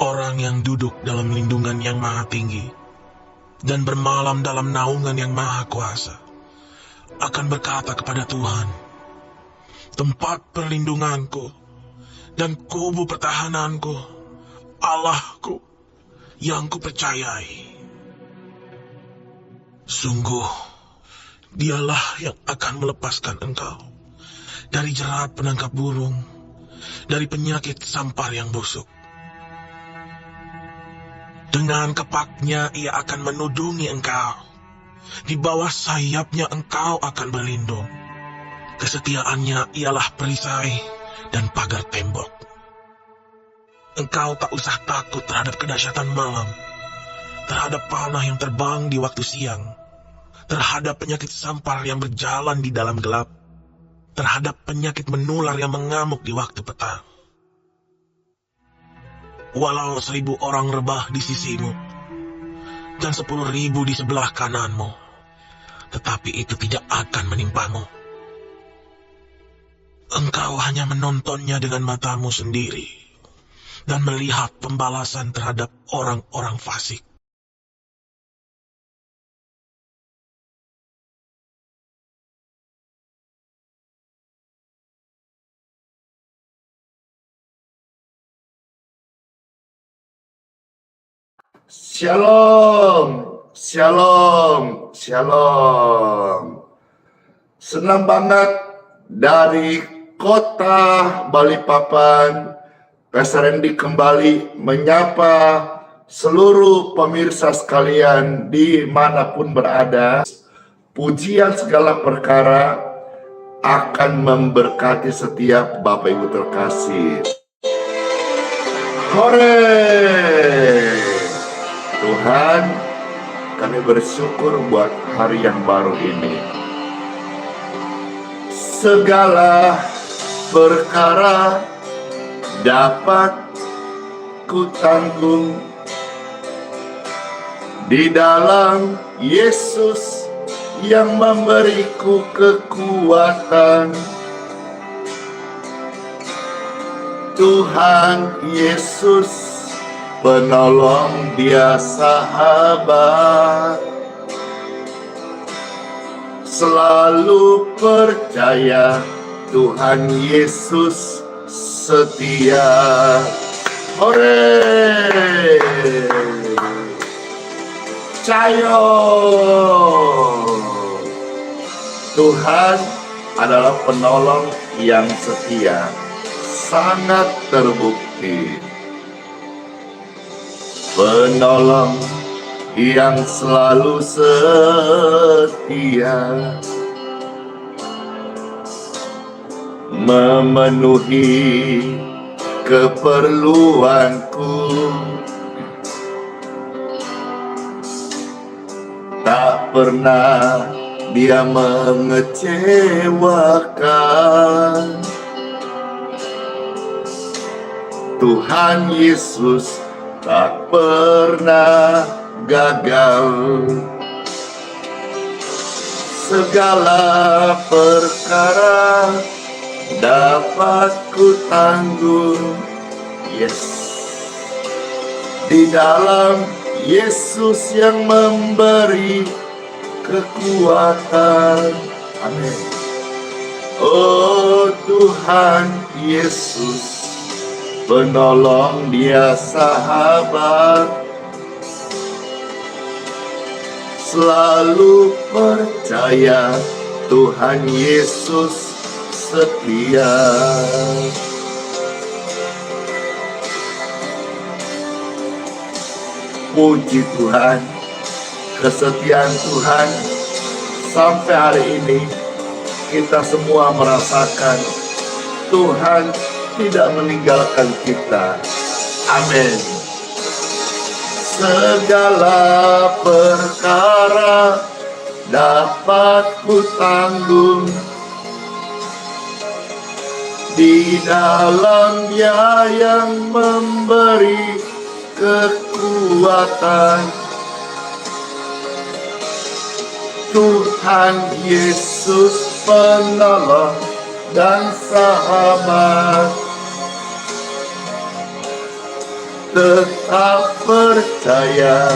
Orang yang duduk dalam lindungan yang maha tinggi dan bermalam dalam naungan yang maha kuasa akan berkata kepada Tuhan, tempat perlindunganku dan kubu pertahananku, Allahku yang kupercayai. Sungguh, dialah yang akan melepaskan engkau dari jerat penangkap burung, dari penyakit sampar yang busuk. Dengan kepaknya ia akan menudungi engkau. Di bawah sayapnya engkau akan berlindung. Kesetiaannya ialah perisai dan pagar tembok. Engkau tak usah takut terhadap kedahsyatan malam, terhadap panah yang terbang di waktu siang, terhadap penyakit sampar yang berjalan di dalam gelap, terhadap penyakit menular yang mengamuk di waktu petang. Walau 1000 orang rebah di sisimu, dan 10.000 di sebelah kananmu, tetapi itu tidak akan menimpamu. Engkau hanya menontonnya dengan matamu sendiri, dan melihat pembalasan terhadap orang-orang fasik. Shalom, shalom, shalom. Senang banget dari kota Balikpapan, Pastor Randy kembali menyapa seluruh pemirsa sekalian dimanapun berada. Pujian segala perkara akan memberkati setiap Bapak Ibu terkasih. Hore! Tuhan, kami bersyukur buat hari yang baru ini. Segala perkara dapat ku tanggung di dalam Yesus yang memberiku kekuatan. Tuhan Yesus penolong, Dia sahabat, selalu percaya Tuhan Yesus setia. Hore! Cayo! Tuhan adalah penolong yang setia, sangat terbukti. Penolong yang selalu setia, memenuhi keperluanku. Tak pernah Dia mengecewakan. Tuhan Yesus tak pernah gagal. Segala perkara dapat ku tanggung, yes, di dalam Yesus yang memberi kekuatan. Amin. Oh Tuhan Yesus penolong, Dia sahabat, selalu percaya Tuhan Yesus setia. Puji Tuhan, kesetiaan Tuhan sampai hari ini kita semua merasakan Tuhan tidak meninggalkan kita. Amin. Segala perkara dapat ku tanggung. Di dalam Dia yang memberi kekuatan, Tuhan Yesus penolong dan sahabat. Tetap percaya,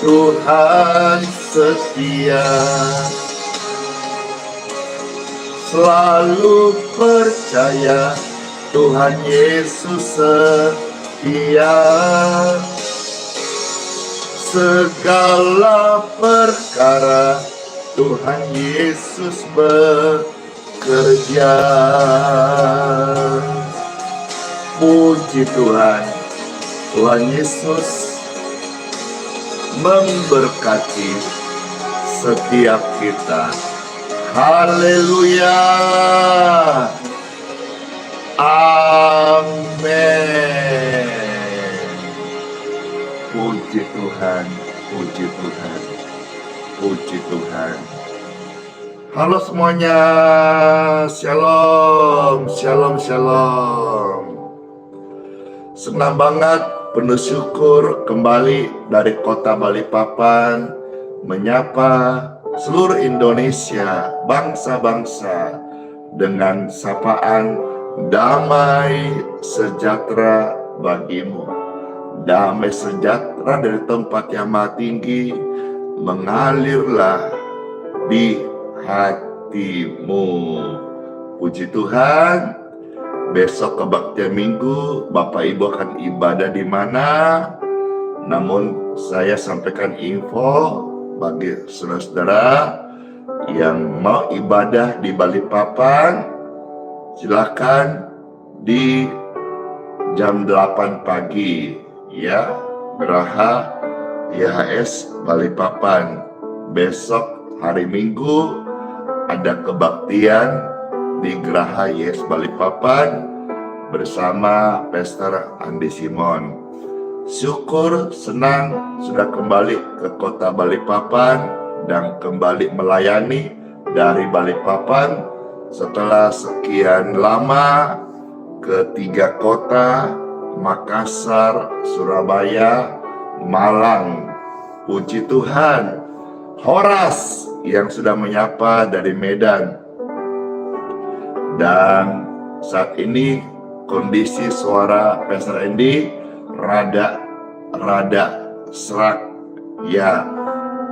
Tuhan setia. Selalu percaya, Tuhan Yesus setia. Segala perkara Tuhan Yesus bekerja. Puji Tuhan, Tuhan Yesus memberkati setiap kita. Haleluya. Amin. Puji Tuhan, puji Tuhan, puji Tuhan. Halo semuanya, shalom, shalom, shalom. Senang banget, penuh syukur kembali dari kota Balikpapan menyapa seluruh Indonesia, bangsa-bangsa dengan sapaan damai sejahtera bagimu. Damai sejahtera dari tempat yang maha tinggi mengalirlah di hatimu. Puji Tuhan. Besok kebaktian minggu, Bapak Ibu akan ibadah di mana? Namun saya sampaikan info bagi saudara-saudara yang mau ibadah di Balikpapan, silakan di jam 8 pagi ya, Geraha YHS Balikpapan. Besok hari Minggu ada kebaktian di Geraha YHS Balikpapan bersama Pastor Andi Simon. Syukur, senang sudah kembali ke kota Balikpapan dan kembali melayani dari Balikpapan setelah sekian lama ke 3 kota, Makassar, Surabaya, Malang. Puji Tuhan. Horas yang sudah menyapa dari Medan. Dan saat ini kondisi suara Pastor Andy rada serak ya.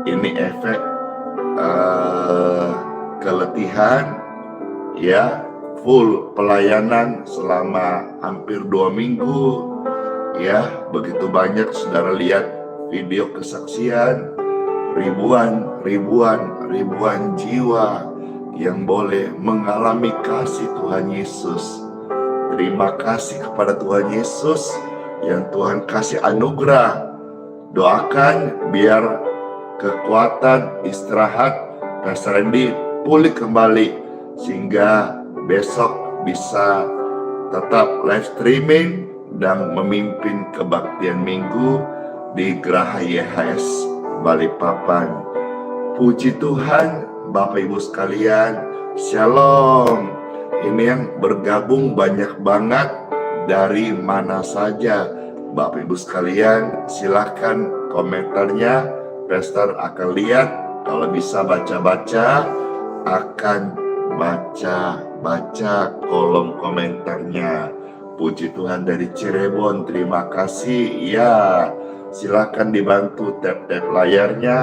Ini efek keletihan ya. Full pelayanan selama hampir 2 minggu ya. Begitu banyak saudara lihat video kesaksian, ribuan jiwa yang boleh mengalami kasih Tuhan Yesus. Terima kasih kepada Tuhan Yesus yang Tuhan kasih anugerah. Doakan biar kekuatan istirahat Pastor Randy pulih kembali sehingga besok bisa tetap live streaming dan memimpin kebaktian minggu di Geraha YHS Balikpapan. Puji Tuhan, Bapak Ibu sekalian, shalom. Ini yang bergabung banyak banget dari mana saja. Bapak Ibu sekalian, silahkan komentarnya. Pastor akan lihat, kalau bisa baca-baca, akan baca kolom komentarnya. Puji Tuhan dari Cirebon, terima kasih. Ya, silahkan dibantu tap-tap layarnya.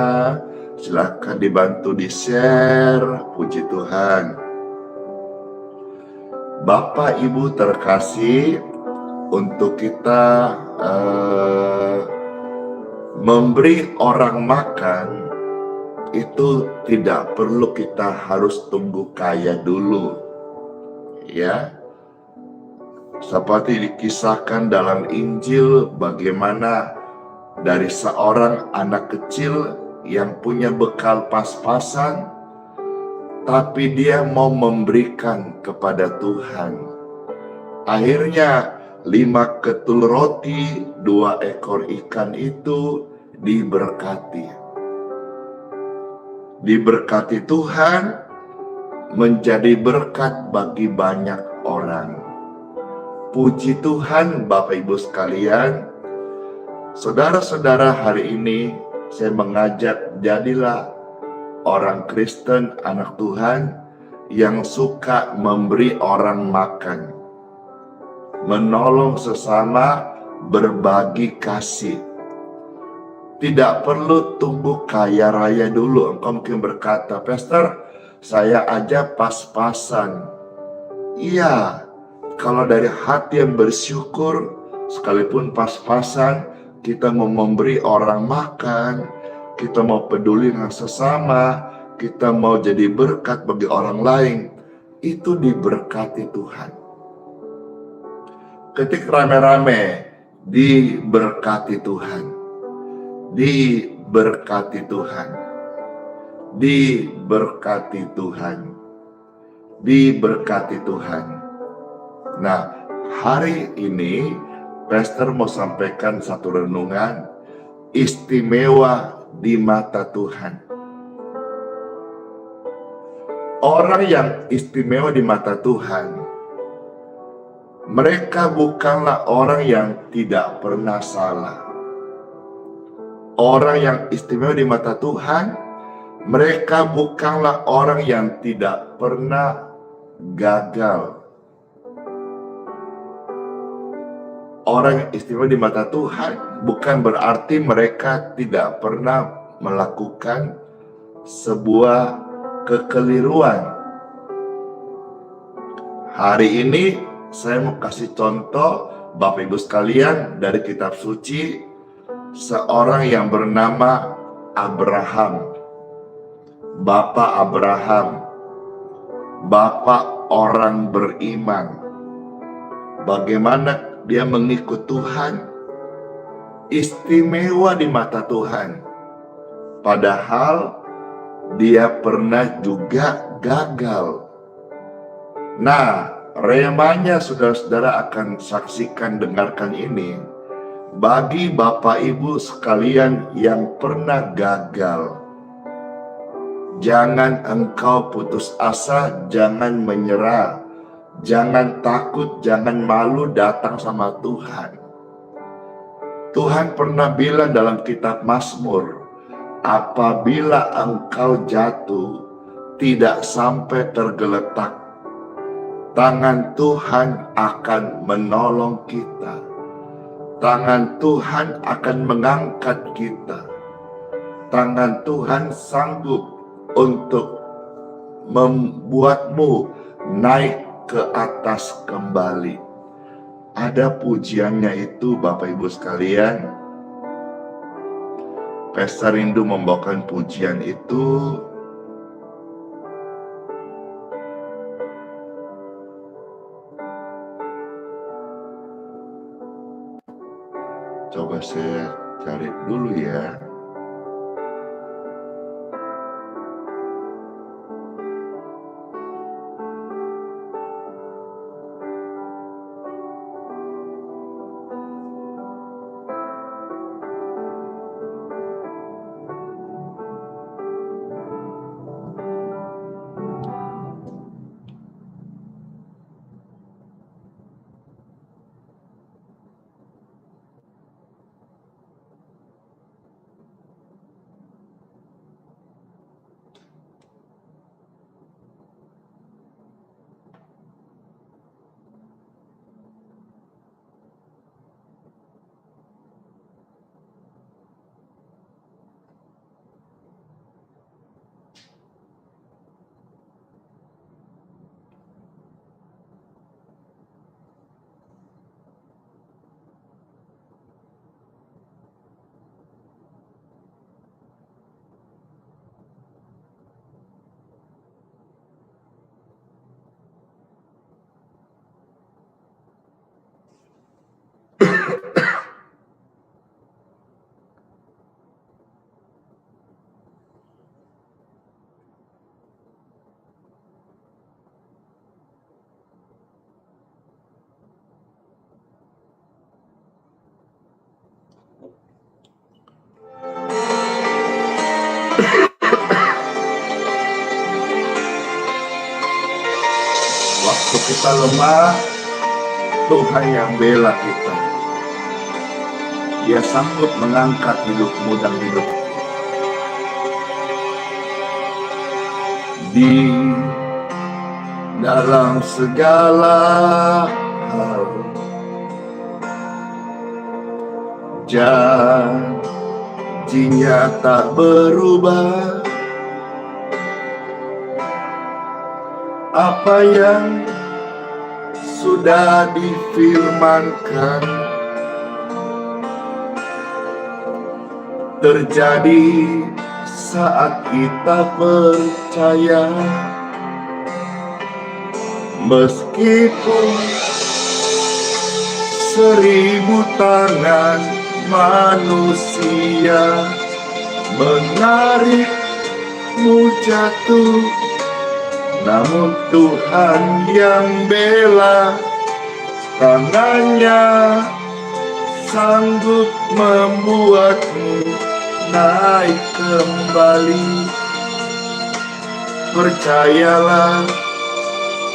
Silahkan dibantu di-share. Puji Tuhan. Bapak Ibu terkasih, untuk kita memberi orang makan itu tidak perlu kita harus tunggu kaya dulu. Ya. Seperti dikisahkan dalam Injil bagaimana dari seorang anak kecil yang punya bekal pas-pasan, tapi dia mau memberikan kepada Tuhan. Akhirnya 5 ketul roti, 2 ekor ikan itu diberkati. diberkati Tuhan, menjadi berkat bagi banyak orang. Puji Tuhan Bapak Ibu sekalian, saudara-saudara, hari ini saya mengajak jadilah orang Kristen, anak Tuhan yang suka memberi orang makan, menolong sesama, berbagi kasih. Tidak perlu tunggu kaya raya dulu. Engkau mungkin berkata, Pastor, saya aja pas-pasan. Iya, kalau dari hati yang bersyukur, sekalipun pas-pasan, kita mau memberi orang makan, kita mau peduli dengan sesama, kita mau jadi berkat bagi orang lain, itu diberkati Tuhan. Ketika rame-rame, diberkati Tuhan. Diberkati Tuhan. Diberkati Tuhan. Diberkati Tuhan. Nah, hari ini Pastor mau sampaikan satu renungan istimewa di mata Tuhan. Orang yang istimewa di mata Tuhan, mereka bukanlah orang yang tidak pernah salah. Orang yang istimewa di mata Tuhan, mereka bukanlah orang yang tidak pernah gagal. Orang yang istimewa di mata Tuhan bukan berarti mereka tidak pernah melakukan sebuah kekeliruan. Hari ini saya mau kasih contoh Bapak Ibu sekalian dari kitab suci, seorang yang bernama Abraham. Bapak Abraham, bapak orang beriman. Bagaimana dia mengikut Tuhan, istimewa di mata Tuhan. Padahal dia pernah juga gagal. Nah, remanya saudara-saudara akan saksikan, dengarkan ini. Bagi Bapak Ibu sekalian yang pernah gagal, jangan engkau putus asa, jangan menyerah. Jangan takut, jangan malu datang sama Tuhan. Tuhan pernah bilang dalam kitab Mazmur, apabila engkau jatuh, tidak sampai tergeletak, tangan Tuhan akan menolong kita. Tangan Tuhan akan mengangkat kita. Tangan Tuhan sanggup untuk membuatmu naik ke atas kembali. Ada pujiannya itu Bapak Ibu sekalian. Pastor rindu membawakan pujian itu. Coba saya cari dulu ya. kita lemah, Tuhan yang bela kita. Dia sanggup mengangkat hidupmu dan hidupku. Di dalam segala hal, janjinya tak berubah. Apa yang sudah difirmankan terjadi saat kita percaya. Meskipun 1000 tangan manusia menarikmu jatuh, namun Tuhan yang bela, tangannya sanggup membuatmu naik kembali. Percayalah,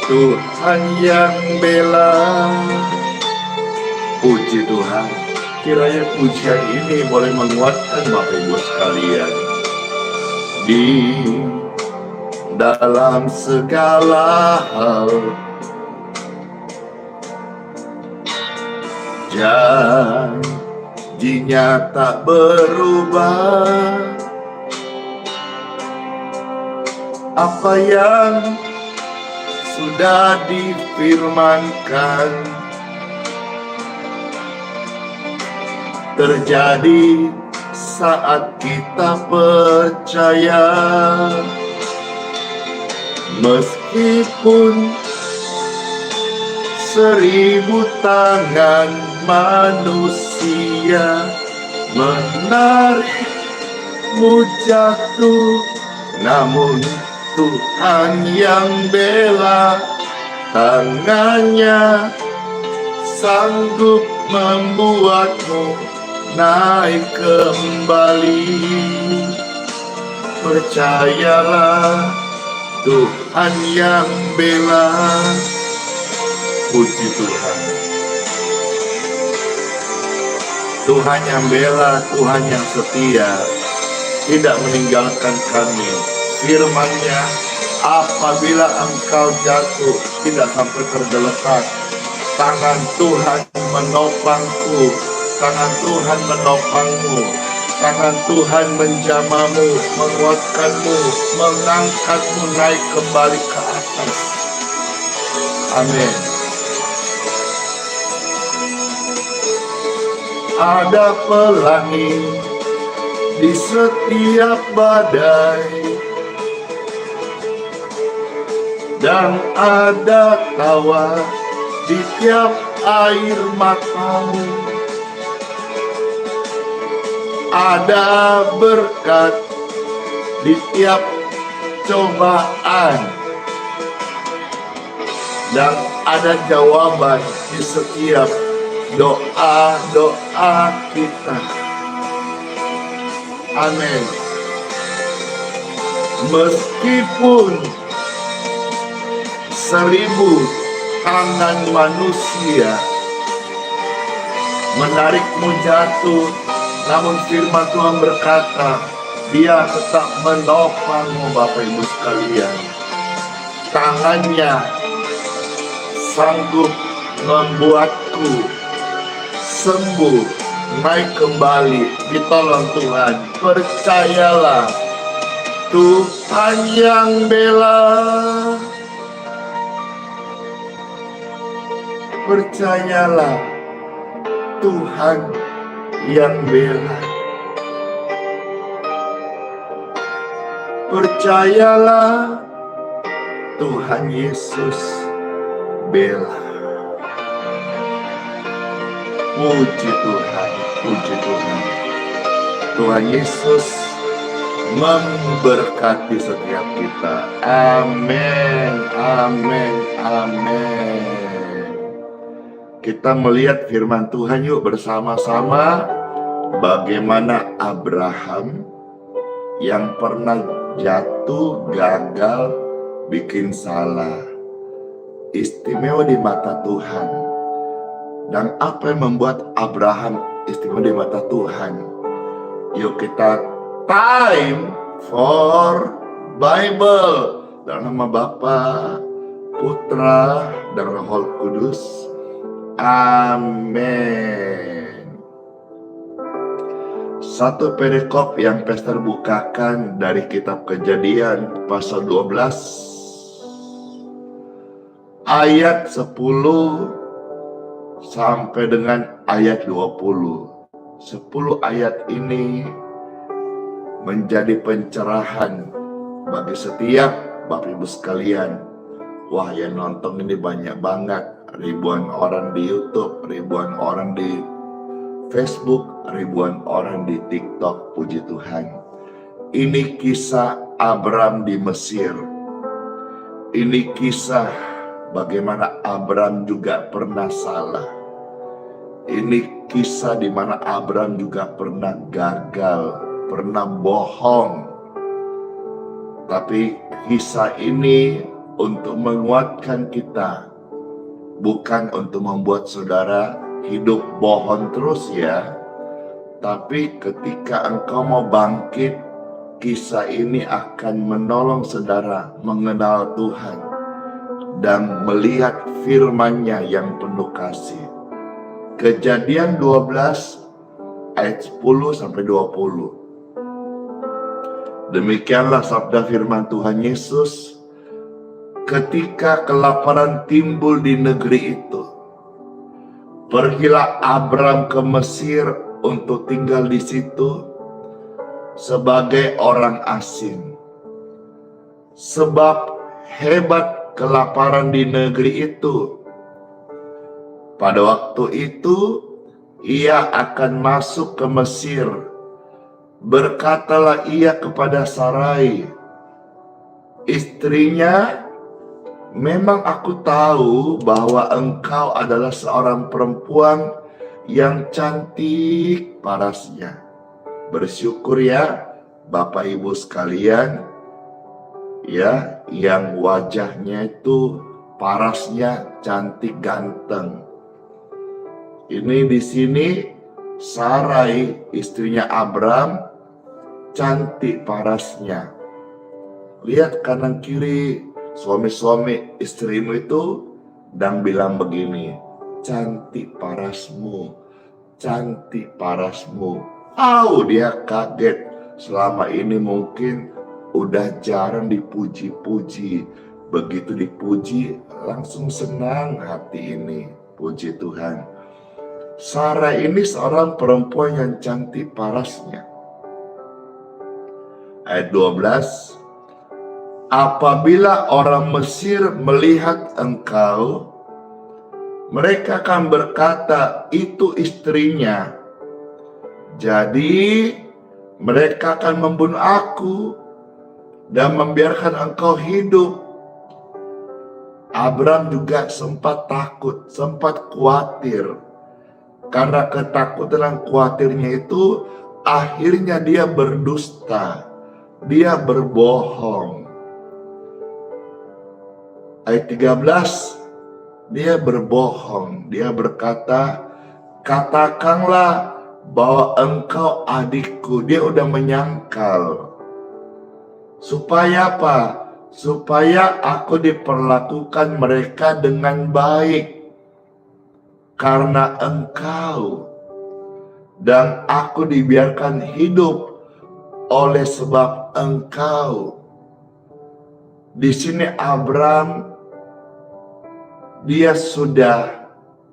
Tuhan yang bela. Puji Tuhan. Kiranya pujian ini boleh menguatkan Bapak Ibu sekalian. Di dalam segala hal, janjinya tak berubah. Apa yang sudah difirmankan terjadi saat kita percaya. Meskipun 1000 tangan manusia menarikmu jatuh, namun Tuhan yang bela, tangannya sanggup membuatmu naik kembali. Percayalah, Tuhan yang bela. Puji Tuhan. Tuhan yang bela, Tuhan yang setia, tidak meninggalkan kami. Firman-Nya, apabila engkau jatuh, tidak sampai tergeletak. Tangan Tuhan menopangku, tangan Tuhan menopangmu, tangan Tuhan menjamamu, menguatkanmu, mengangkatmu naik kembali ke atas. Amin. Ada pelangi di setiap badai, dan ada tawa di tiap air matamu. Ada berkat di tiap cobaan, dan ada jawaban di setiap doa-doa kita. Amin. Meskipun 1000 tangan manusia menarikmu jatuh, namun firman Tuhan berkata, Dia tetap menopangmu, Bapak Ibu sekalian. Tangannya sanggup membuatku sembuh, naik kembali, ditolong Tuhan. Percayalah, Tuhan yang bela. Percayalah, Tuhan yang bela. Percayalah, Tuhan Yesus bela. Puji Tuhan, puji Tuhan. Tuhan Yesus memberkati setiap kita. Amin, amin, amin. Kita melihat firman Tuhan yuk bersama-sama. Bagaimana Abraham yang pernah jatuh, gagal, bikin salah. istimewa di mata Tuhan. Dan apa yang membuat Abraham istimewa di mata Tuhan? Yuk kita time for Bible. Dalam nama Bapa, Putra, dan Roh Kudus. Amin. Satu perikop yang Pastor bukakan dari kitab Kejadian pasal 12 ayat 10 sampai dengan ayat 20. 10 ayat ini menjadi pencerahan bagi setiap Bapak Ibu sekalian. Wah, yang nonton ini banyak banget. Ribuan orang di YouTube, ribuan orang di Facebook, ribuan orang di TikTok. Puji Tuhan. Ini kisah Abram di Mesir. Ini kisah bagaimana Abram juga pernah salah. Ini kisah di mana Abram juga pernah gagal, pernah bohong. Tapi kisah ini untuk menguatkan kita, bukan untuk membuat saudara hidup bohong terus ya. Tapi ketika engkau mau bangkit, kisah ini akan menolong saudara mengenal Tuhan dan melihat firman-Nya yang penuh kasih. Kejadian 12 ayat 10 sampai 20. Demikianlah sabda firman Tuhan Yesus. Ketika kelaparan timbul di negeri itu, pergilah Abram ke Mesir untuk tinggal di situ sebagai orang asing. Sebab hebat kelaparan di negeri itu. Pada waktu itu, ia akan masuk ke Mesir. Berkatalah ia kepada Sarai, istrinya, memang aku tahu bahwa engkau adalah seorang perempuan yang cantik parasnya. Bersyukur ya Bapak Ibu sekalian, ya, yang wajahnya itu parasnya cantik ganteng. Ini di sini Sarai, istrinya Abram, cantik parasnya. Lihat kanan kiri suami-suami istrimu itu dan bilang begini, cantik parasmu, cantik parasmu. Dia kaget. Selama ini mungkin udah jarang dipuji-puji. Begitu dipuji langsung senang hati ini. Puji Tuhan. Sarah ini seorang perempuan yang cantik parasnya. Ayat 12. Apabila orang Mesir melihat engkau, mereka akan berkata, itu istrinya. Jadi mereka akan membunuh aku dan membiarkan engkau hidup. Abram juga sempat takut, sempat khawatir. Karena ketakutan dan khawatirnya itu, akhirnya dia berdusta, dia berbohong. Ayat 13, dia berbohong, dia berkata, katakanlah bahwa engkau adikku. Dia udah menyangkal. Supaya apa? Supaya aku diperlakukan mereka dengan baik. Karena engkau. Dan aku dibiarkan hidup oleh sebab engkau. Di sini Abram, dia sudah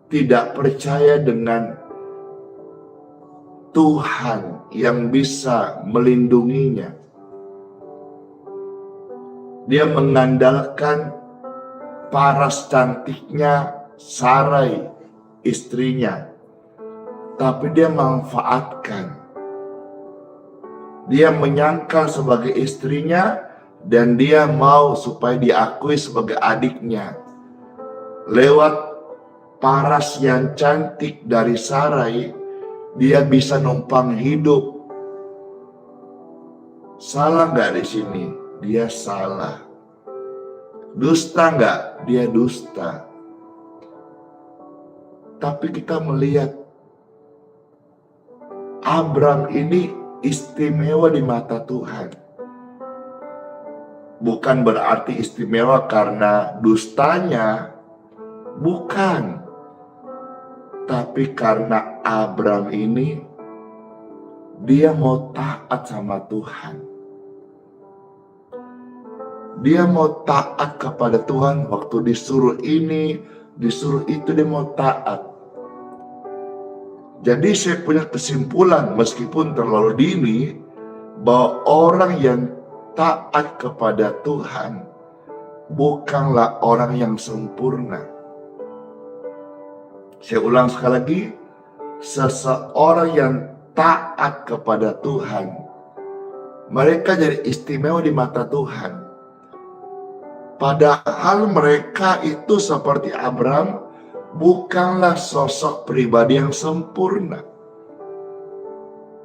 tidak percaya dengan Tuhan yang bisa melindunginya. Dia mengandalkan paras cantiknya Sarai, istrinya. Tapi dia manfaatkan. Dia menyangkal sebagai istrinya dan dia mau supaya diakui sebagai adiknya. Lewat paras yang cantik dari Sarai, dia bisa numpang hidup. Salah nggak di sini? Dia salah. Dusta nggak? Dia dusta. Tapi kita melihat Abram ini istimewa di mata Tuhan. Bukan berarti istimewa karena dustanya, bukan. Tapi karena Abram ini, dia mau taat sama Tuhan. Dia mau taat kepada Tuhan waktu disuruh ini, disuruh itu, dia mau taat. Jadi saya punya kesimpulan meskipun terlalu dini, bahwa orang yang taat kepada Tuhan bukanlah orang yang sempurna. Saya ulang sekali lagi, seseorang yang taat kepada Tuhan, mereka jadi istimewa di mata Tuhan. Padahal mereka itu seperti Abram, bukanlah sosok pribadi yang sempurna.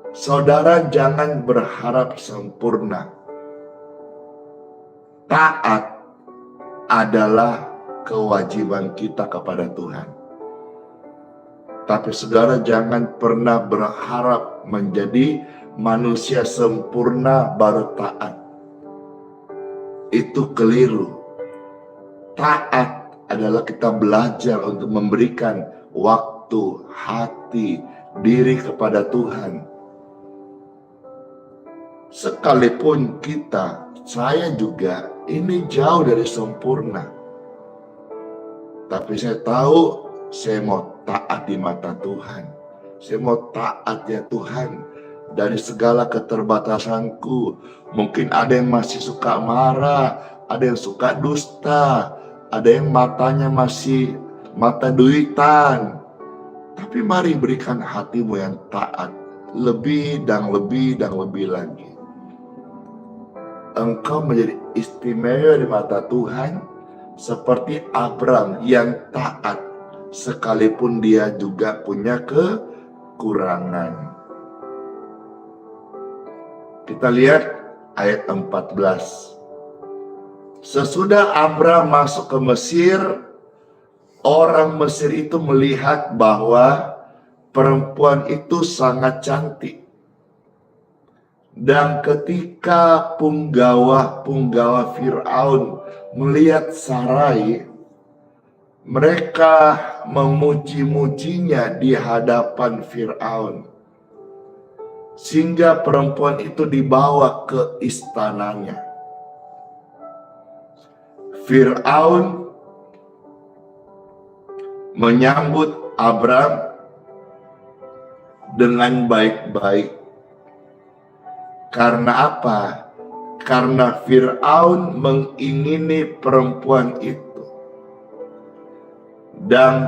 Saudara jangan berharap sempurna. Taat adalah kewajiban kita kepada Tuhan. Tapi saudara jangan pernah berharap menjadi manusia sempurna baru taat. Itu keliru. Taat adalah kita belajar untuk memberikan waktu, hati, diri kepada Tuhan. Sekalipun kita, saya juga, ini jauh dari sempurna. Tapi saya tahu, saya mau taat di mata Tuhan. Saya mau taat ya Tuhan, dari segala keterbatasanku. Mungkin ada yang masih suka marah, ada yang suka dusta, ada yang matanya masih mata duitan. Tapi mari berikan hatimu yang taat, lebih dan lebih dan lebih lagi. Engkau menjadi istimewa di mata Tuhan seperti Abram yang taat, sekalipun dia juga punya kekurangan. Kita lihat ayat 14. Sesudah Abram masuk ke Mesir, orang Mesir itu melihat bahwa perempuan itu sangat cantik. Dan ketika punggawa Fir'aun melihat Sarai, mereka memuji-mujinya di hadapan Fir'aun. Sehingga perempuan itu dibawa ke istananya. Fir'aun menyambut Abram dengan baik-baik. Karena apa? Karena Fir'aun mengingini perempuan itu. Dan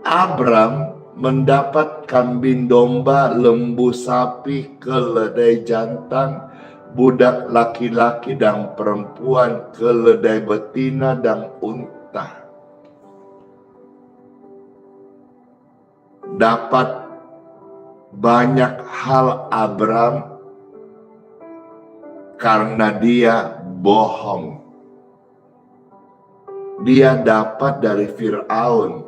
Abram mendapat kambing domba, lembu sapi, keledai jantan, budak laki-laki dan perempuan, keledai betina dan unta. Dapat banyak hal Abram karena dia bohong. Dia dapat dari Fir'aun.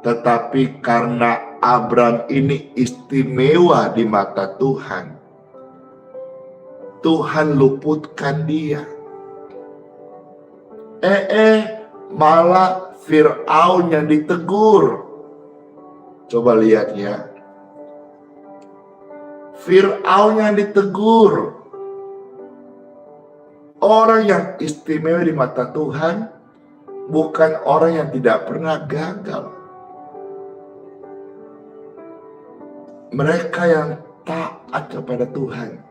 Tetapi karena Abram ini istimewa di mata Tuhan, Tuhan luputkan dia. Malah Fir'aun yang ditegur. Coba lihat ya. Fir'aun yang ditegur. Orang yang istimewa di mata Tuhan bukan orang yang tidak pernah gagal. Mereka yang taat kepada Tuhan.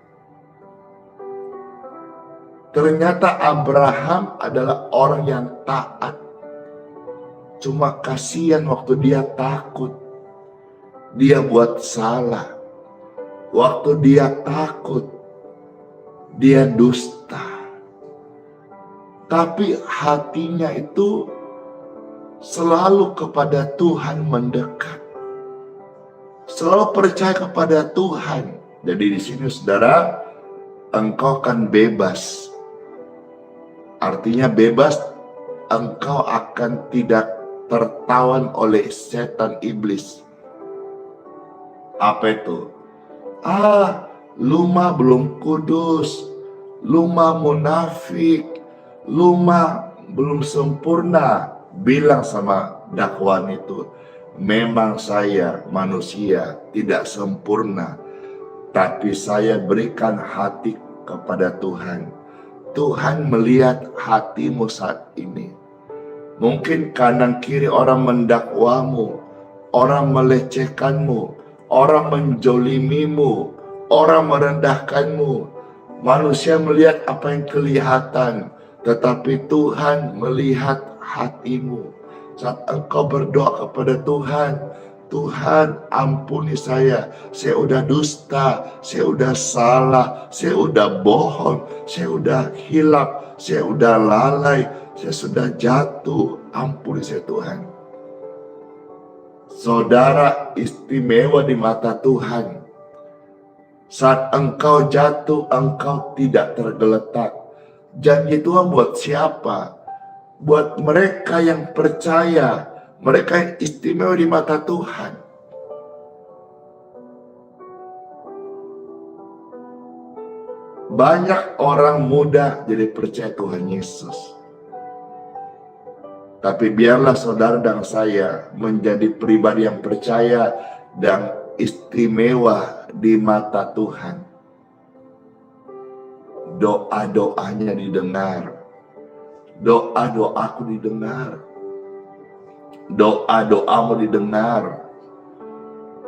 Ternyata Abraham adalah orang yang taat. Cuma kasihan waktu dia takut. Dia buat salah. Waktu dia takut, dia dusta. Tapi hatinya itu selalu kepada Tuhan mendekat. Selalu percaya kepada Tuhan. Jadi di sini saudara, engkau akan bebas. Artinya bebas, engkau akan tidak tertawan oleh setan iblis. Apa itu? Lu mah belum kudus, lu mah munafik, lu mah belum sempurna. Bilang sama dakwaan itu, memang saya manusia tidak sempurna, tapi saya berikan hati kepada Tuhan. Tuhan melihat hatimu saat ini. Mungkin kanan kiri orang mendakwamu, orang melecehkanmu, orang menjolimimu, orang merendahkanmu. Manusia melihat apa yang kelihatan, tetapi Tuhan melihat hatimu. Saat engkau berdoa kepada Tuhan, Tuhan ampuni saya udah dusta, saya udah salah, saya udah bohong, saya udah hilap, saya udah lalai, saya sudah jatuh, ampuni saya Tuhan. Saudara istimewa di mata Tuhan. Saat engkau jatuh, engkau tidak tergeletak. Janji Tuhan buat siapa? Buat mereka yang percaya, mereka yang istimewa di mata Tuhan. Banyak orang muda jadi percaya Tuhan Yesus. Tapi biarlah saudara dan saya menjadi pribadi yang percaya dan istimewa di mata Tuhan. Doa-doanya didengar. Doa-doaku didengar. Doa-doamu didengar.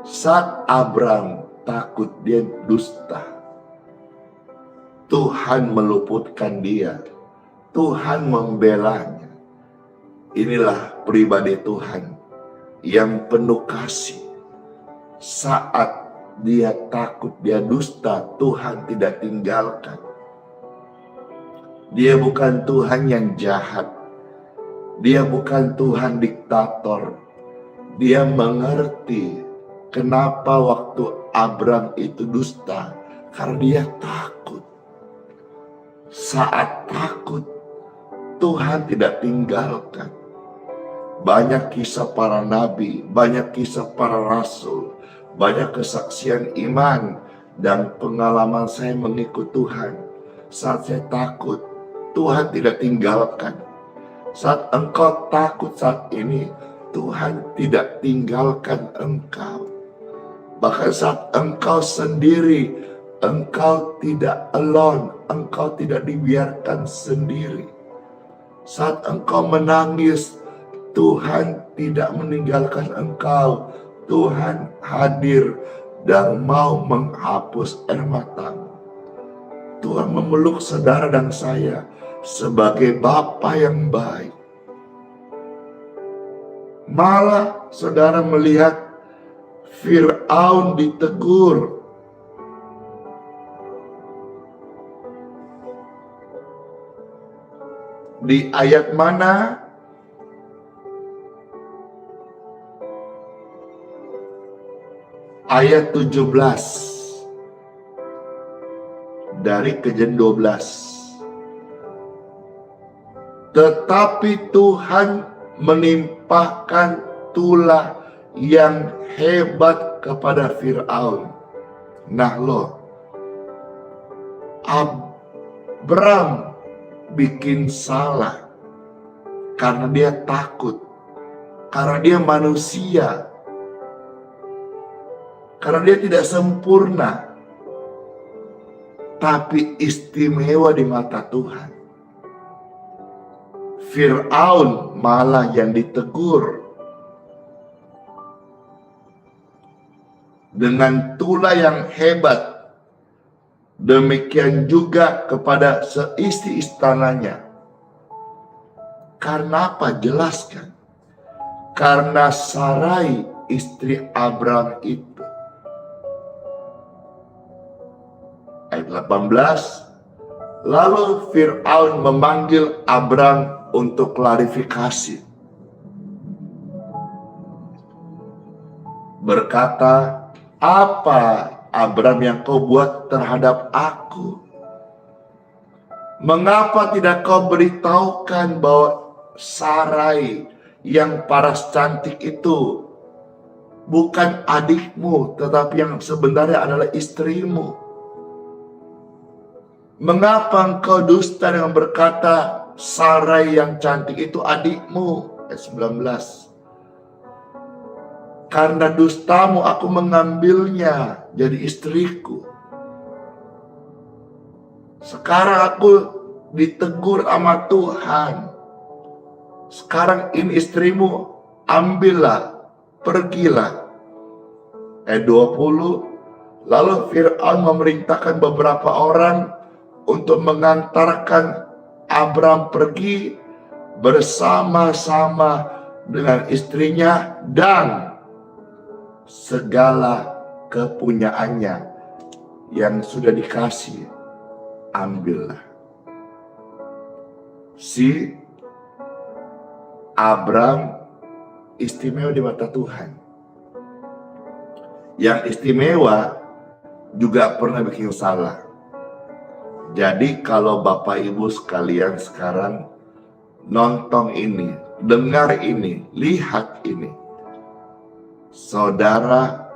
Saat Abraham takut dia dusta, Tuhan meluputkan dia. Tuhan membelanya. Inilah pribadi Tuhan yang penuh kasih. Saat dia takut, dia dusta, Tuhan tidak tinggalkan. Dia bukan Tuhan yang jahat. Dia bukan Tuhan diktator. Dia mengerti kenapa waktu Abraham itu dusta. Karena dia takut. Saat takut, Tuhan tidak tinggalkan. Banyak kisah para nabi, banyak kisah para rasul, banyak kesaksian iman dan pengalaman saya mengikut Tuhan. Saat saya takut, Tuhan tidak tinggalkan. Saat engkau takut saat ini, Tuhan tidak tinggalkan engkau. Bahkan saat engkau sendiri, engkau tidak alone, engkau tidak dibiarkan sendiri. Saat engkau menangis, Tuhan tidak meninggalkan engkau. Tuhan hadir dan mau menghapus air matamu. Tuhan memeluk saudara dan saya sebagai Bapa yang baik. Malah saudara melihat Fir'aun ditegur. Di ayat mana? Ayat 17 dari Kejadian 12. Tetapi Tuhan menimpakan tulah yang hebat kepada Fir'aun. Nah loh, Abraham bikin salah karena dia takut, karena dia manusia, karena dia tidak sempurna, tapi istimewa di mata Tuhan. Fir'aun malah yang ditegur dengan tulah yang hebat. Demikian juga kepada seisi istananya. Karena apa? Jelaskan. Karena Sarai istri Abraham itu. Ayat 18. Lalu Fir'aun memanggil Abraham untuk klarifikasi. Berkata, apa Abraham yang kau buat terhadap aku? Mengapa tidak kau beritahukan bahwa Sarai yang paras cantik itu bukan adikmu, tetapi yang sebenarnya adalah istrimu? Mengapa engkau dusta dengan berkata Sarai yang cantik itu adikmu? Ayat 19. Karena dustamu aku mengambilnya jadi istriku. Sekarang aku ditegur sama Tuhan. Sekarang ini istrimu, ambillah, pergilah. Ayat 20. Lalu Fir'aun memerintahkan beberapa orang untuk mengantarkan Abram pergi bersama-sama dengan istrinya dan segala kepunyaannya yang sudah dikasih, ambillah. Si Abram istimewa di mata Tuhan. Yang istimewa juga pernah bikin salah. Jadi kalau Bapak Ibu sekalian sekarang nonton ini, dengar ini, lihat ini, saudara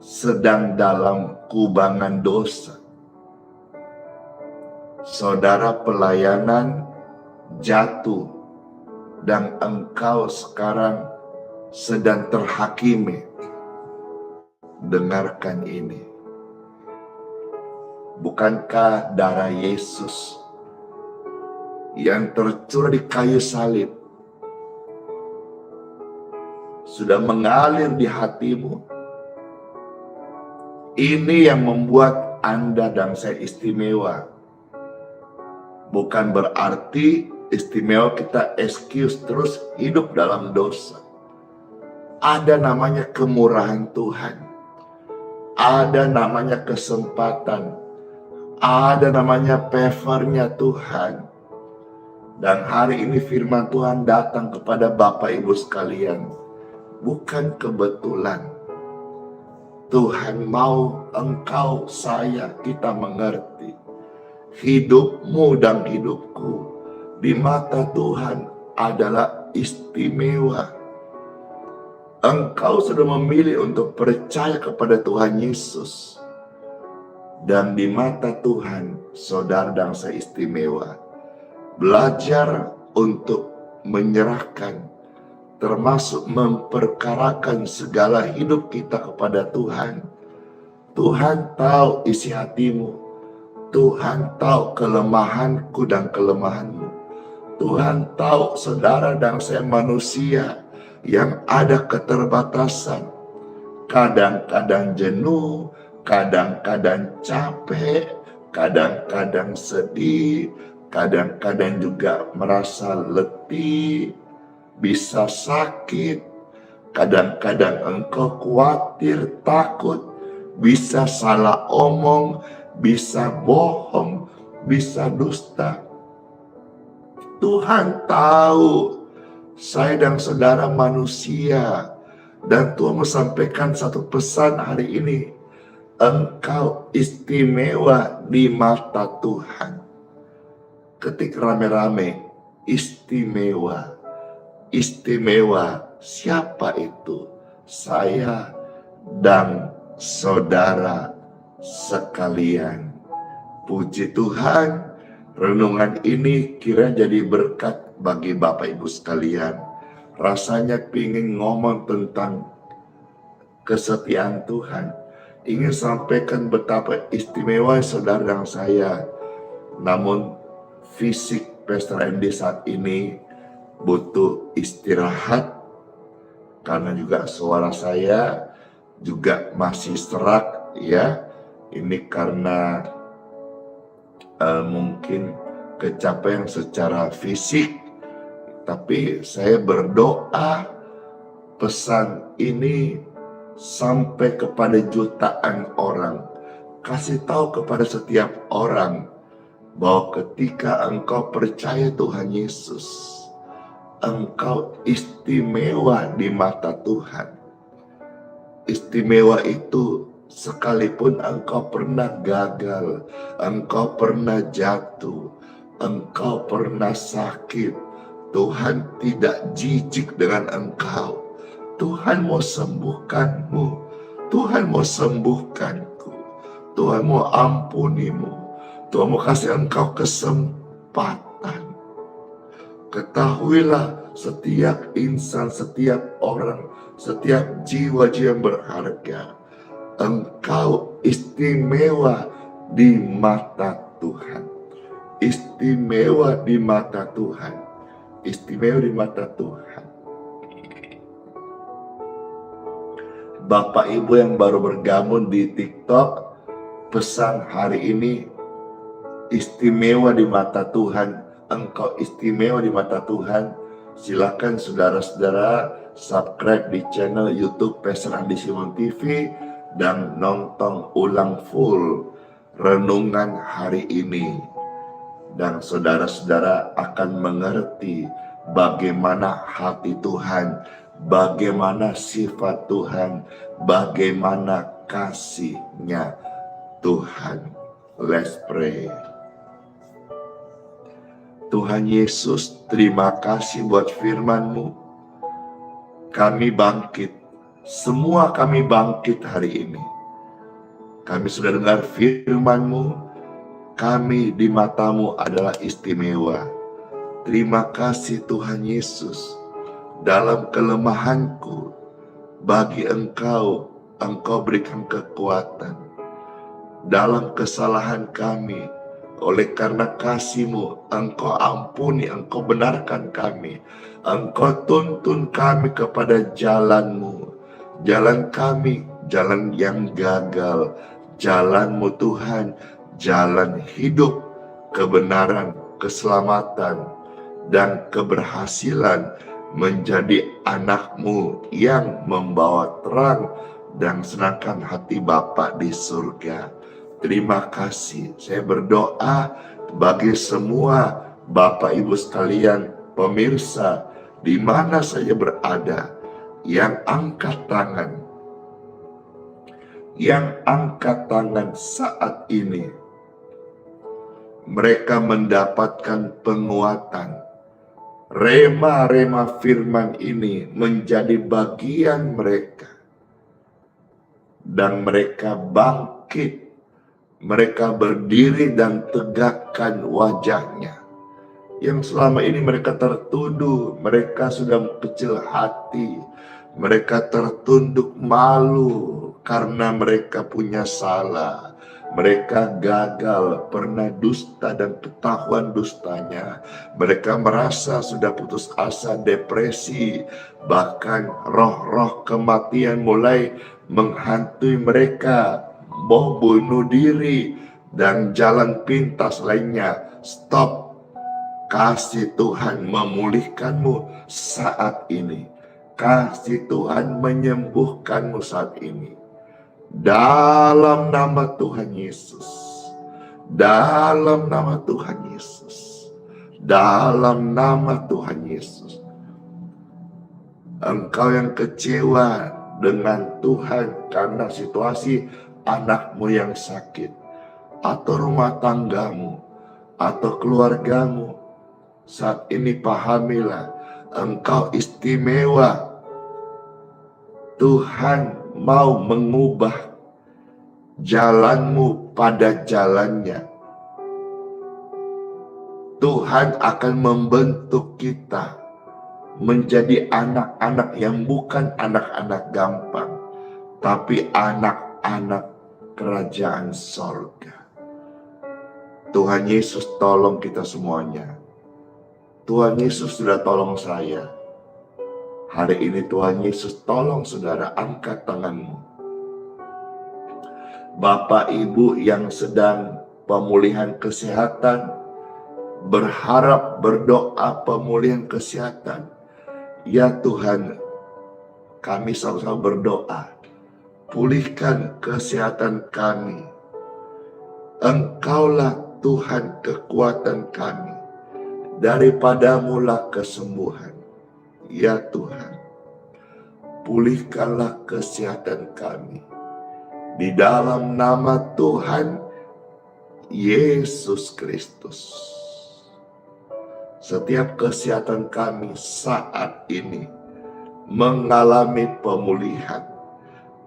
sedang dalam kubangan dosa. Saudara pelayanan jatuh dan engkau sekarang sedang terhakimi. Dengarkan ini. Bukankah darah Yesus yang tercurah di kayu salib sudah mengalir di hatimu? Ini yang membuat Anda dan saya istimewa. Bukan berarti istimewa kita excuse terus hidup dalam dosa. Ada namanya kemurahan Tuhan. Ada namanya kesempatan. Ada namanya favor-nya Tuhan. Dan hari ini firman Tuhan datang kepada Bapak Ibu sekalian. Bukan kebetulan. Tuhan mau engkau, saya, kita mengerti. Hidupmu dan hidupku di mata Tuhan adalah istimewa. Engkau sudah memilih untuk percaya kepada Tuhan Yesus. Dan di mata Tuhan, saudara dan saya istimewa. Belajar untuk menyerahkan, termasuk memperkarakan segala hidup kita kepada Tuhan. Tuhan tahu isi hatimu. Tuhan tahu kelemahanku dan kelemahanmu. Tuhan tahu saudara dan saya manusia yang ada keterbatasan. Kadang-kadang jenuh, kadang-kadang capek, kadang-kadang sedih, kadang-kadang juga merasa letih, bisa sakit. Kadang-kadang engkau khawatir, takut, bisa salah omong, bisa bohong, bisa dusta. Tuhan tahu saya dan saudara manusia. Dan Tuhan menyampaikan satu pesan hari ini. Engkau istimewa di mata Tuhan. Ketik rame-rame, istimewa. Istimewa, siapa itu? Saya dan saudara sekalian. Puji Tuhan, renungan ini kira jadi berkat bagi Bapak Ibu sekalian. Rasanya ingin ngomong tentang kesetiaan Tuhan. Ingin sampaikan betapa istimewa saudara dan saya. Namun fisik Pastor Andy saat ini butuh istirahat. Karena juga suara saya juga masih serak ya. Ini karena mungkin kecapean secara fisik. Tapi saya berdoa pesan ini sampai kepada jutaan orang. Kasih tahu kepada setiap orang bahwa ketika engkau percaya Tuhan Yesus, engkau istimewa di mata Tuhan. Istimewa itu Sekalipun engkau pernah gagal, engkau pernah jatuh, engkau pernah sakit, Tuhan tidak jijik dengan engkau. Tuhan mau sembuhkanmu, Tuhan mau sembuhkanku, Tuhan mau ampunimu, Tuhan mau kasih engkau kesempatan. Ketahuilah, setiap insan, setiap orang, setiap jiwa-jiwa yang berharga, engkau istimewa di mata Tuhan. Istimewa di mata Tuhan. Istimewa di mata Tuhan. Bapak Ibu yang baru bergabung di TikTok, pesan hari ini, istimewa di mata Tuhan. Engkau istimewa di mata Tuhan. Silakan saudara-saudara subscribe di channel YouTube Pastor Andi Simon TV dan nonton ulang full renungan hari ini. Dan saudara-saudara akan mengerti bagaimana hati Tuhan, bagaimana sifat Tuhan, bagaimana kasih-Nya Tuhan. Let's pray. Tuhan Yesus, terima kasih buat firman-Mu. Kami bangkit, semua kami bangkit hari ini. Kami sudah dengar firman-Mu, kami di mata-Mu adalah istimewa. Terima kasih Tuhan Yesus. Dalam kelemahanku, bagi Engkau, Engkau berikan kekuatan. Dalam kesalahan kami, oleh karena kasih-Mu, Engkau ampuni, Engkau benarkan kami. Engkau tuntun kami kepada jalan-Mu. Jalan kami, jalan yang gagal. Jalan-Mu Tuhan, jalan hidup, kebenaran, keselamatan, dan keberhasilan menjadi anak-Mu yang membawa terang dan senangkan hati Bapa di surga. Terima kasih. Saya berdoa bagi semua Bapak Ibu sekalian, pemirsa, di mana saja berada, yang angkat tangan saat ini, mereka mendapatkan penguatan. Rema-rema firman ini menjadi bagian mereka. Dan mereka bangkit. Mereka berdiri dan tegakkan wajahnya. Yang selama ini mereka tertuduh, mereka sudah kecil hati. Mereka tertunduk malu karena mereka punya salah. Mereka gagal, pernah dusta dan ketahuan dustanya. Mereka merasa sudah putus asa, depresi. Bahkan roh-roh kematian mulai menghantui mereka. Mau bunuh diri dan jalan pintas lainnya. Stop. Kasih Tuhan memulihkanmu saat ini. Kasih Tuhan menyembuhkanmu saat ini. Dalam nama Tuhan Yesus. Dalam nama Tuhan Yesus. Dalam nama Tuhan Yesus. Engkau yang kecewa dengan Tuhan karena situasi anakmu yang sakit, atau rumah tanggamu, atau keluargamu, saat ini pahamilah, engkau istimewa. Tuhan mau mengubah jalanmu pada jalannya. Tuhan akan membentuk kita menjadi anak-anak yang bukan anak-anak gampang, tapi anak-anak kerajaan sorga. Tuhan Yesus tolong kita semuanya. Tuhan Yesus sudah tolong saya. Hari ini Tuhan Yesus tolong saudara, angkat tanganmu. Bapak Ibu yang sedang pemulihan kesehatan, berharap berdoa pemulihan kesehatan. Ya Tuhan, kami sama-sama berdoa. Pulihkan kesehatan kami. Engkaulah Tuhan kekuatan kami. Daripadamulah kesembuhan. Ya Tuhan, pulihkanlah kesehatan kami. di dalam nama Tuhan Yesus Kristus. Setiap kesehatan kami saat ini mengalami pemulihan,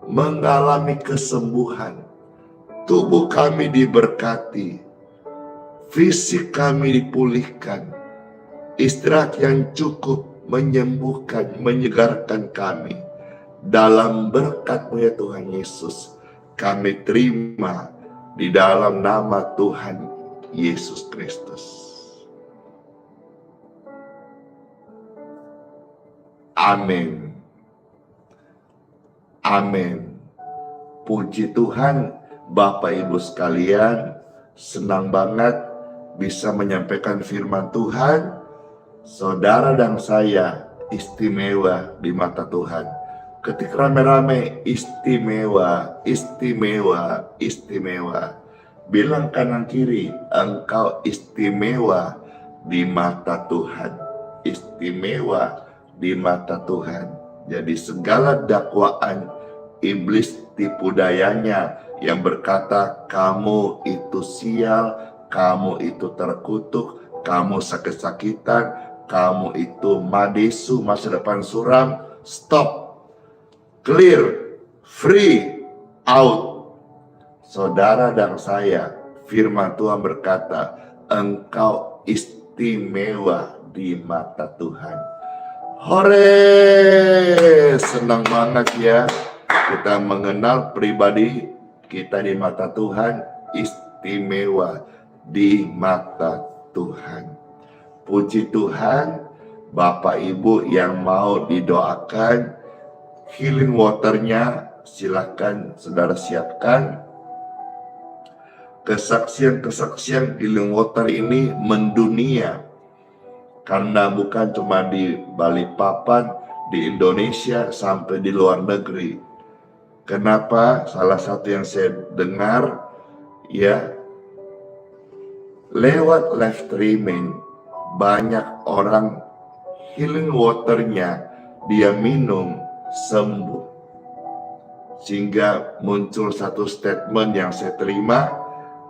mengalami kesembuhan. Tubuh kami diberkati, fisik kami dipulihkan, istirahat yang cukup menyembuhkan, menyegarkan kami. Dalam berkat-Mu ya Tuhan Yesus, kami terima di dalam nama Tuhan Yesus Kristus. Amin. Amin. Puji Tuhan, Bapak Ibu sekalian, senang banget bisa menyampaikan firman Tuhan. Saudara dan saya istimewa di mata Tuhan. Ketik rame-rame, istimewa, istimewa, istimewa. Bilang kanan kiri, engkau istimewa di mata Tuhan. Istimewa di mata Tuhan. Jadi segala dakwaan iblis tipu dayanya yang berkata kamu itu sial, kamu itu terkutuk, kamu sakit-sakitan, kamu itu madesu, masa depan suram. Stop. Clear, free, out. Saudara dan saya, firman Tuhan berkata, engkau istimewa di mata Tuhan. Hore, senang banget ya kita mengenal pribadi kita di mata Tuhan, istimewa di mata Tuhan. Puji Tuhan, Bapak Ibu yang mau didoakan healing waternya, silakan saudara siapkan. Kesaksian-kesaksian healing water ini mendunia, karena bukan cuma di Balikpapan, di Indonesia sampai di luar negeri. Kenapa? Salah satu yang saya dengar ya, lewat live streaming banyak orang healing waternya dia minum sembuh. Sehingga muncul satu statement yang saya terima,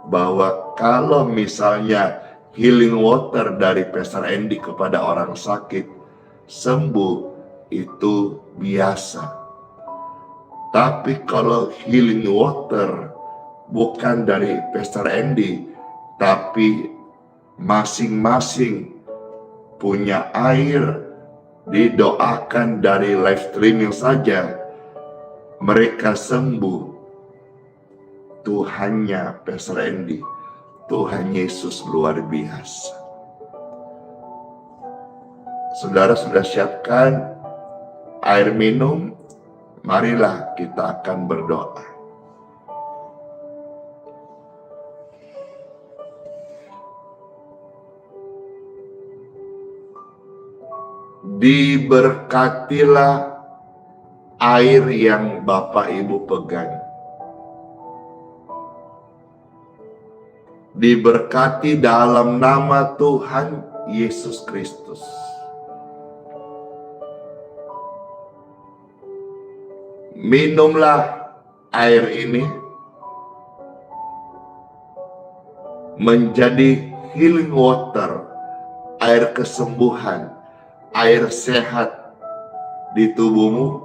bahwa kalau misalnya healing water dari Pastor Andy kepada orang sakit sembuh itu biasa. Tapi kalau healing water bukan dari Pastor Andy, tapi masing-masing punya air, didoakan dari live streaming saja, mereka sembuh. Tuhannya Pastor Andy, Tuhan Yesus luar biasa. Saudara sudah siapkan air minum? Marilah kita akan berdoa. Diberkatilah air yang Bapak Ibu pegang. Diberkati dalam nama Tuhan Yesus Kristus. Minumlah air ini menjadi healing water, air kesembuhan, air sehat di tubuhmu.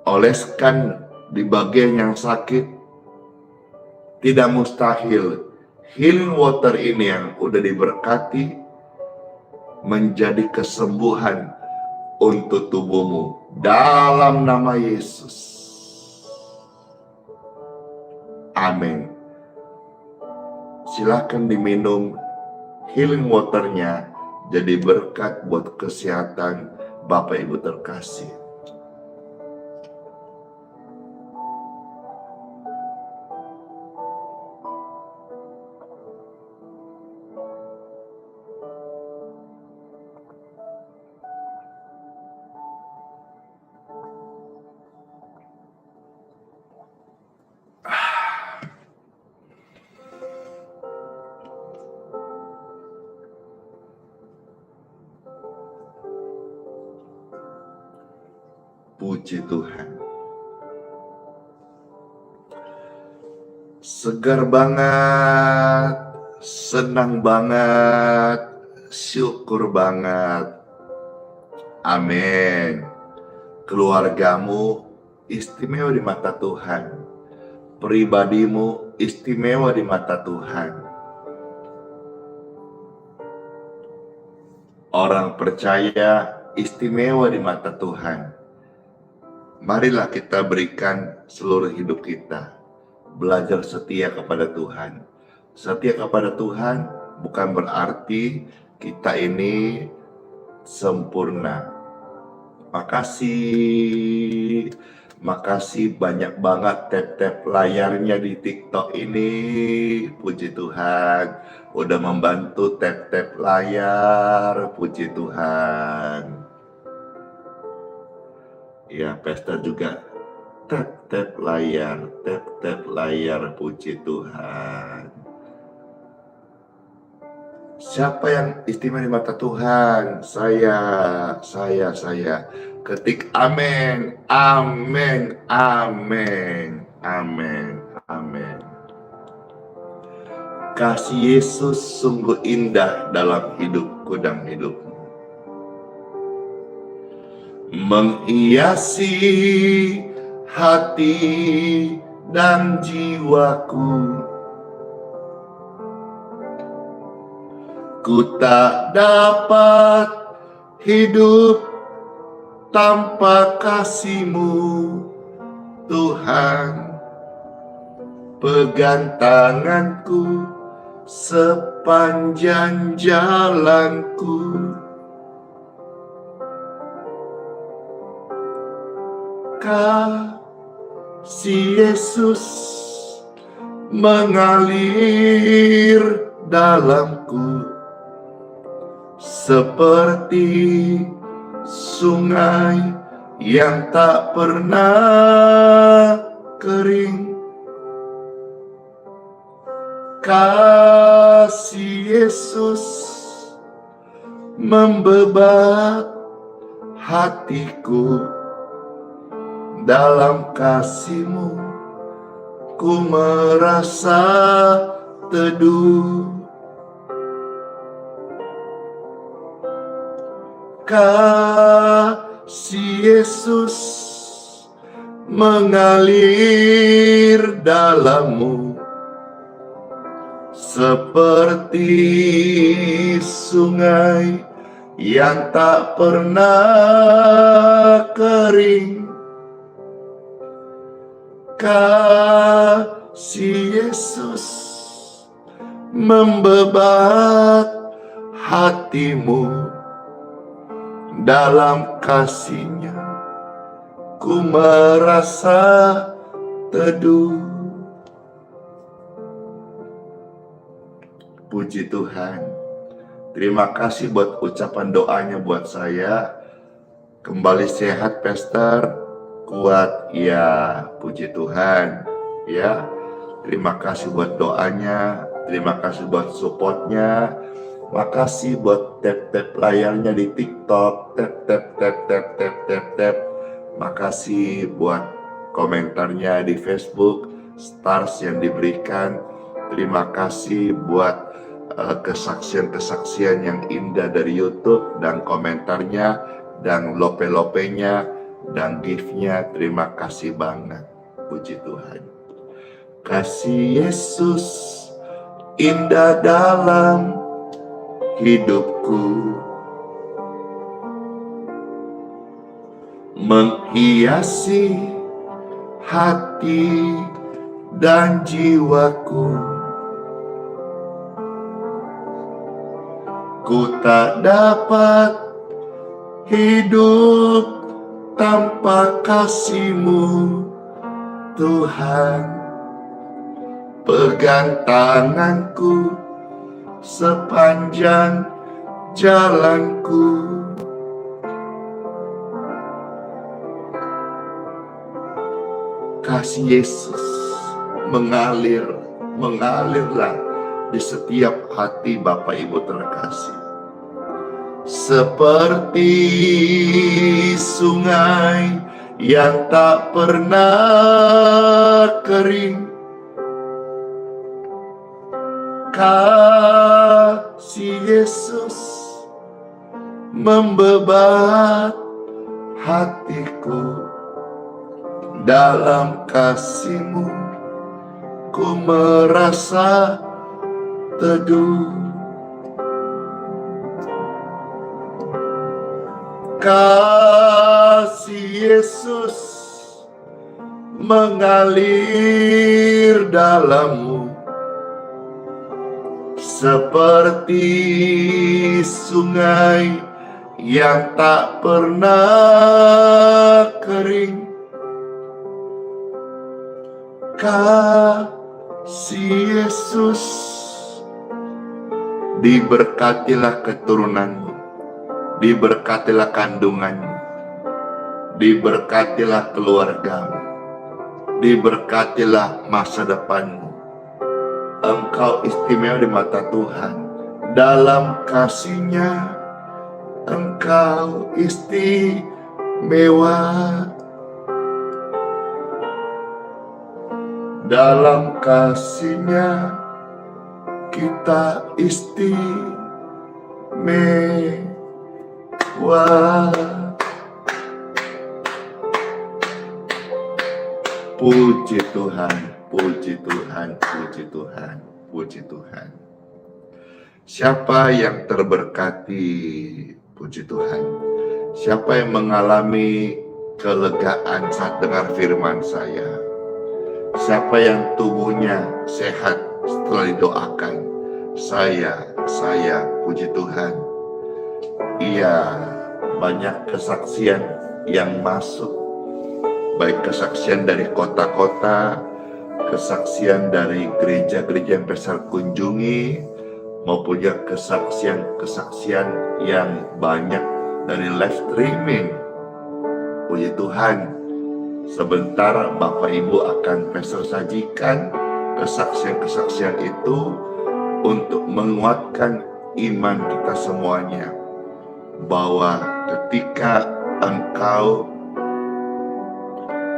Oleskan di bagian yang sakit. Tidak mustahil healing water ini yang udah diberkati menjadi kesembuhan untuk tubuhmu dalam nama Yesus. Amin. Silakan diminum healing waternya, jadi berkat buat kesehatan Bapak Ibu terkasih. Puji Tuhan. segar banget, senang banget, syukur banget. Amin. Keluargamu istimewa di mata Tuhan. Pribadimu istimewa di mata Tuhan. Orang percaya istimewa di mata Tuhan. Marilah kita berikan seluruh hidup kita belajar setia kepada Tuhan. Setia kepada Tuhan bukan berarti kita ini sempurna. Makasih banyak banget tap-tap layarnya di TikTok ini. Puji Tuhan, udah membantu tap-tap layar. Puji Tuhan. Ya, Pastor juga tap-tap layar, puji Tuhan. Siapa yang istimewa di mata Tuhan? Saya. Ketik amin. Kasih Yesus sungguh indah dalam hidupku dan hidupmu. Menghiasi hati dan jiwaku. Ku tak dapat hidup tanpa kasih-Mu, Tuhan. Pegang tanganku sepanjang jalanku. Kasih Yesus mengalir dalamku seperti sungai yang tak pernah kering. Kasih Yesus membebat hatiku. Dalam kasih-Mu ku merasa teduh. Kasih Yesus mengalir dalam-Mu seperti sungai yang tak pernah kering. Kasih Yesus membebat hatimu. Dalam kasih-Nya ku merasa teduh. Puji Tuhan. Terima kasih buat ucapan doanya buat saya. Kembali sehat, Pastor. Kuat, ya, puji Tuhan, ya. Terima kasih buat doanya, terima kasih buat supportnya, makasih buat tap-tap layarnya di TikTok, tap. Makasih buat komentarnya di Facebook, stars yang diberikan. Terima kasih buat kesaksian-kesaksian yang indah dari YouTube dan komentarnya dan lope-lopenya dan gift-nya. Terima kasih banget. Puji Tuhan. Kasih Yesus indah dalam hidupku, menghiasi hati dan jiwaku. Ku tak dapat hidup tanpa kasih-Mu, Tuhan. Pegang tanganku sepanjang jalanku. Kasih Yesus mengalirlah di setiap hati Bapak Ibu terkasih. Seperti sungai yang tak pernah kering. Kasih Yesus membebat hatiku, dalam kasih-Mu ku merasa teduh. Kasih Yesus mengalir dalammu seperti sungai yang tak pernah kering. Kasih Yesus, diberkatilah keturunanmu, diberkatilah kandunganmu, diberkatilah keluargamu, diberkatilah masa depanmu. Engkau istimewa di mata Tuhan. Dalam kasih-Nya Engkau istimewa. Dalam kasih-Nya kita istimewa. Puji Tuhan, puji Tuhan, puji Tuhan, puji Tuhan. Siapa yang terberkati, puji Tuhan. Siapa yang mengalami kelegaan saat dengar firman saya. Siapa yang tubuhnya sehat setelah didoakan. Saya, puji Tuhan. Iya, banyak kesaksian yang masuk. Baik kesaksian dari kota-kota, kesaksian dari gereja-gereja yang saya kunjungi, maupun juga kesaksian-kesaksian yang banyak dari live streaming. Puji Tuhan, sebentar Bapak Ibu akan Pastor sajikan kesaksian-kesaksian itu untuk menguatkan iman kita semuanya, bahwa ketika engkau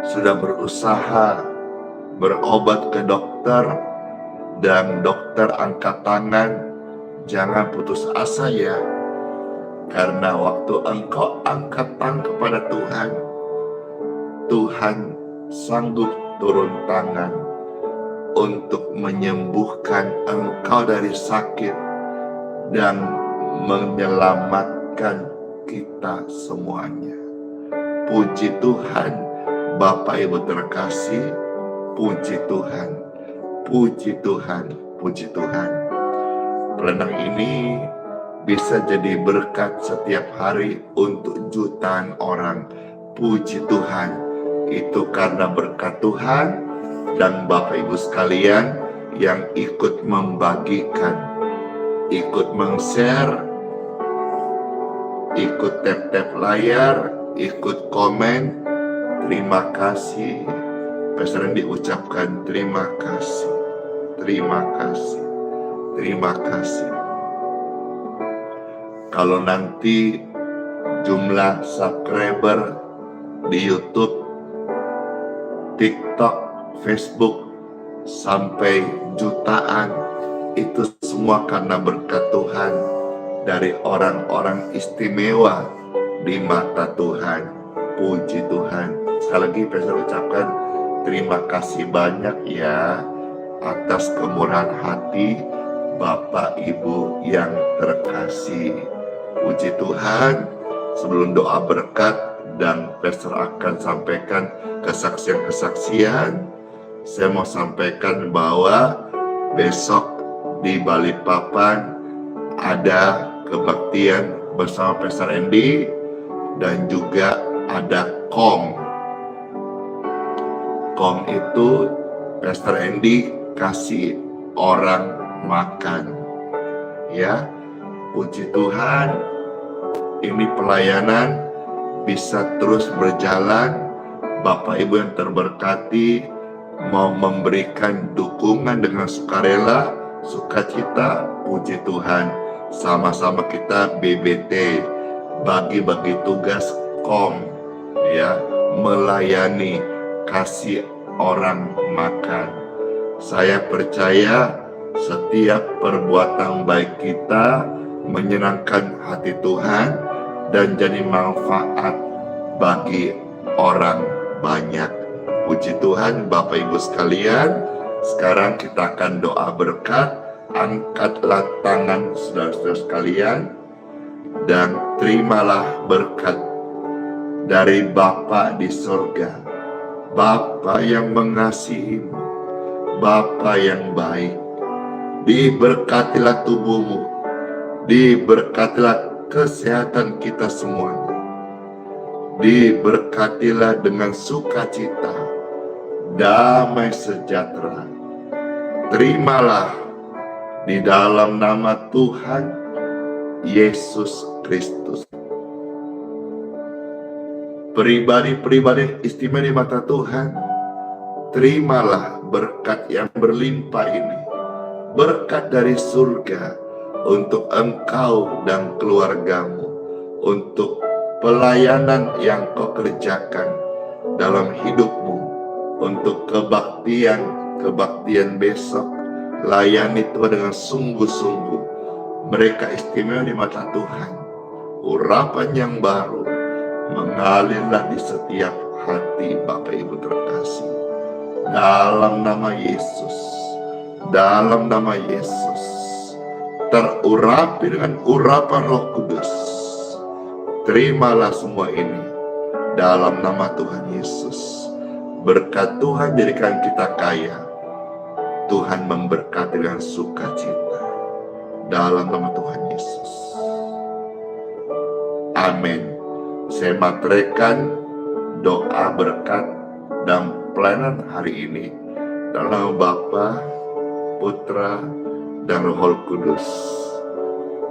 sudah berusaha berobat ke dokter dan dokter angkat tangan, jangan putus asa ya. Karena waktu engkau angkat tangan kepada Tuhan, Tuhan sanggup turun tangan untuk menyembuhkan engkau dari sakit dan menyelamatkan kita semuanya. Puji Tuhan, Bapak Ibu terkasih, puji Tuhan, puji Tuhan, puji Tuhan. Perenang ini bisa jadi berkat setiap hari untuk jutaan orang. Puji Tuhan, itu karena berkat Tuhan dan Bapak Ibu sekalian yang ikut membagikan, ikut meng-share, ikut tap-tap layar, ikut komen. Terima kasih. Pastor Randy ucapkan terima kasih, terima kasih, terima kasih. Kalau nanti jumlah subscriber di YouTube, TikTok, Facebook sampai jutaan, itu semua karena berkat Tuhan dari orang-orang istimewa di mata Tuhan. Puji Tuhan. Sekali lagi Pastor ucapkan terima kasih banyak ya atas kemurahan hati Bapak Ibu yang terkasih. Puji Tuhan. Sebelum doa berkat dan Pastor akan sampaikan kesaksian-kesaksian, saya mau sampaikan bahwa besok di Balikpapan ada kebaktian bersama Pastor Andy dan juga ada KOM. KOM itu Pastor Andy kasih orang makan. Ya, puji Tuhan, ini pelayanan bisa terus berjalan. Bapak Ibu yang terberkati mau memberikan dukungan dengan sukarela, sukacita, puji Tuhan. Sama-sama kita BBT, bagi-bagi tugas KOM, ya, melayani, kasih orang makan. Saya percaya setiap perbuatan baik kita menyenangkan hati Tuhan dan jadi manfaat bagi orang banyak. Puji Tuhan Bapak Ibu sekalian, sekarang kita akan doa berkat. Angkatlah tangan saudara-saudara sekalian dan terimalah berkat dari Bapa di surga, Bapa yang mengasihimu, Bapa yang baik. Diberkatilah tubuhmu, diberkatilah kesehatan kita semuanya, diberkatilah dengan sukacita, damai sejahtera. Terimalah di dalam nama Tuhan Yesus Kristus. Pribadi-pribadi istimewa di mata Tuhan, terimalah berkat yang berlimpah ini, berkat dari surga untuk engkau dan keluargamu, untuk pelayanan yang kau kerjakan dalam hidupmu, untuk kebaktian besok. Layani Tuhan dengan sungguh-sungguh. Mereka istimewa di mata Tuhan. Urapan yang baru mengalirlah di setiap hati Bapak Ibu terkasih. Dalam nama Yesus, dalam nama Yesus, terurapi dengan urapan Roh Kudus. Terimalah semua ini dalam nama Tuhan Yesus. Berkat Tuhan jadikan kita kaya. Tuhan memberkati dengan sukacita dalam nama Tuhan Yesus. Amin. Saya materekan doa berkat dan pelayanan hari ini dalam nama Bapa, Putra, dan Roh Kudus.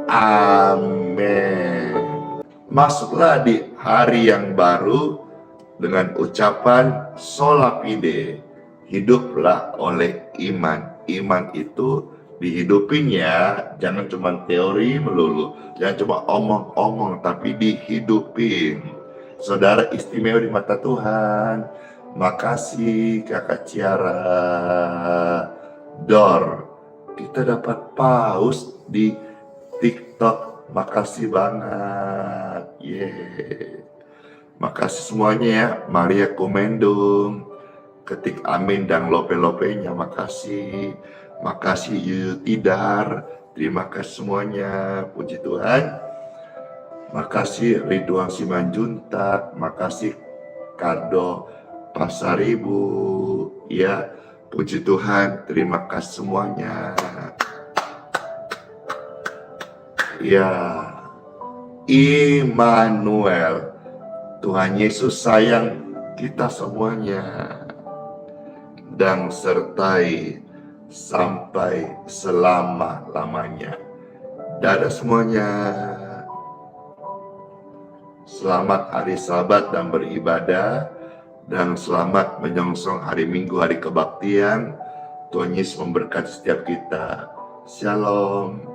Amin. Masuklah di hari yang baru dengan ucapan sola fide, hiduplah oleh iman. Iman itu dihidupin ya, jangan cuma teori melulu, jangan cuma omong-omong, tapi dihidupin. Saudara istimewa di mata Tuhan. Makasih Kakak Ciara. Dor, kita dapat paus di TikTok. Makasih banget. Makasih semuanya ya. Maria Komendung, ketik amin dan lope-lopenya. Makasih. Makasih Yuyu Tidar. Terima kasih semuanya. Puji Tuhan. Makasih Ridwan Simanjuntak. Makasih Kado Pasaribu. Ya, puji Tuhan. Terima kasih semuanya. Ya, Immanuel. Tuhan Yesus sayang kita semuanya dan sertai sampai selama-lamanya. Dadah semuanya. Selamat hari Sabat dan beribadah, dan selamat menyongsong hari Minggu, hari kebaktian. Tuhan Yesus memberkati setiap kita. Shalom.